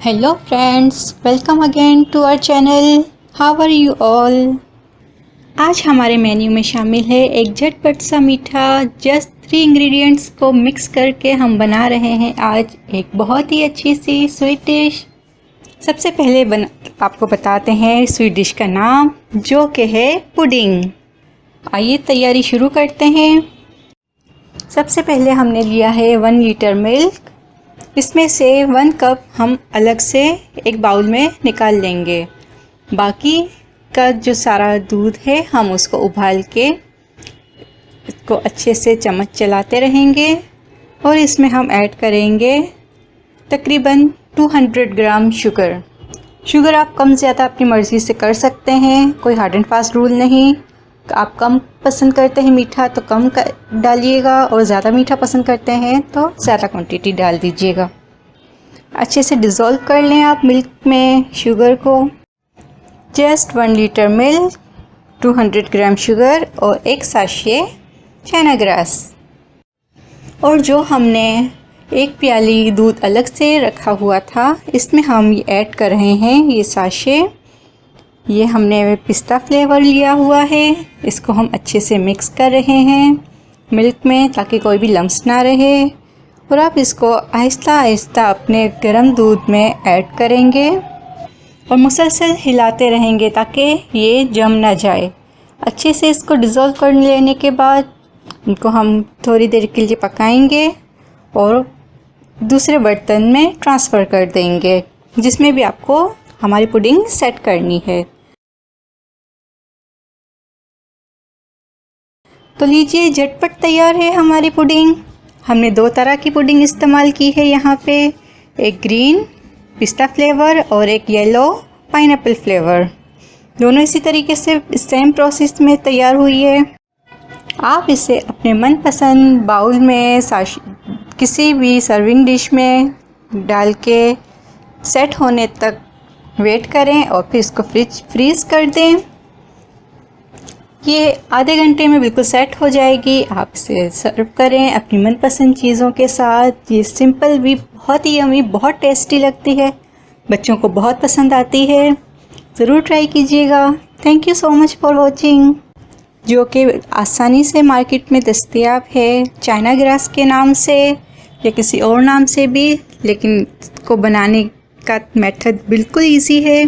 Hello friends, welcome again to our channel. How are you all? आज हमारे menu में शामिल है एक झटपट सा मीठा। जस्ट 3 इंग्रेडिएंट्स को मिक्स करके हम बना रहे हैं आज एक बहुत ही अच्छी सी स्वीट डिश। सबसे पहले आपको बताते हैं स्वीट डिश का नाम, जो कि है पुडिंग। आइए तैयारी शुरू करते हैं। सबसे पहले हमने लिया है 1 लीटर मिल्क। इसमें से 1 कप हम अलग से एक बाउल में निकाल लेंगे। बाकी का जो सारा दूध है हम उसको उबाल के इसको अच्छे से चम्मच चलाते रहेंगे और इसमें हम ऐड करेंगे तकरीबन 200 ग्राम शुगर। शुगर आप कम ज़्यादा अपनी मर्ज़ी से कर सकते हैं, कोई हार्ड एंड फास्ट रूल नहीं। आप कम पसंद करते हैं मीठा तो कम डालिएगा और ज़्यादा मीठा पसंद करते हैं तो ज़्यादा क्वांटिटी डाल दीजिएगा। अच्छे से डिज़ोल्व कर लें आप मिल्क में शुगर को। Just 1 litre milk, 200 gram sugar और 1 साशे चाइना ग्रास। और जो हमने 1 प्याली दूध अलग से रखा हुआ था, इसमें हम ये ऐड कर रहे हैं ये साशे। ये हमने पिस्ता फ्लेवर लिया हुआ है। इसको हम अच्छे से मिक्स कर रहे हैं मिल्क में ताकि कोई भी लम्स ना रहे। और आप इसको आहिस्ता आहिस्ता अपने गर्म दूध में ऐड करेंगे और मुसलसल हिलाते रहेंगे ताकि ये जम ना जाए। अच्छे से इसको डिज़ोल्व कर लेने के बाद इनको हम थोड़ी देर के लिए पकाएंगे और दूसरे बर्तन में ट्रांसफ़र कर देंगे, जिसमें भी आपको हमारी पुडिंग सेट करनी है। तो लीजिए, झटपट तैयार है हमारी पुडिंग। हमने 2 तरह की पुडिंग इस्तेमाल की है यहाँ पे, एक ग्रीन पिस्ता फ्लेवर और एक येलो पाइनएप्पल फ्लेवर। दोनों इसी तरीके से सेम प्रोसेस में तैयार हुई है। आप इसे अपने मनपसंद बाउल में किसी भी सर्विंग डिश में डाल के सेट होने तक वेट करें और फिर इसको फ्रीज़ कर दें। ये आधे घंटे में बिल्कुल सेट हो जाएगी। आप इसे सर्व करें अपनी मनपसंद चीज़ों के साथ। ये सिंपल भी बहुत ही यम्मी, बहुत टेस्टी लगती है, बच्चों को बहुत पसंद आती है। ज़रूर ट्राई कीजिएगा। Thank you so much for watching. जो कि आसानी से मार्केट में दस्तयाब है चाइना ग्रास के नाम से या किसी और नाम से भी, लेकिन इसको बनाने का मेथड बिल्कुल ईजी है।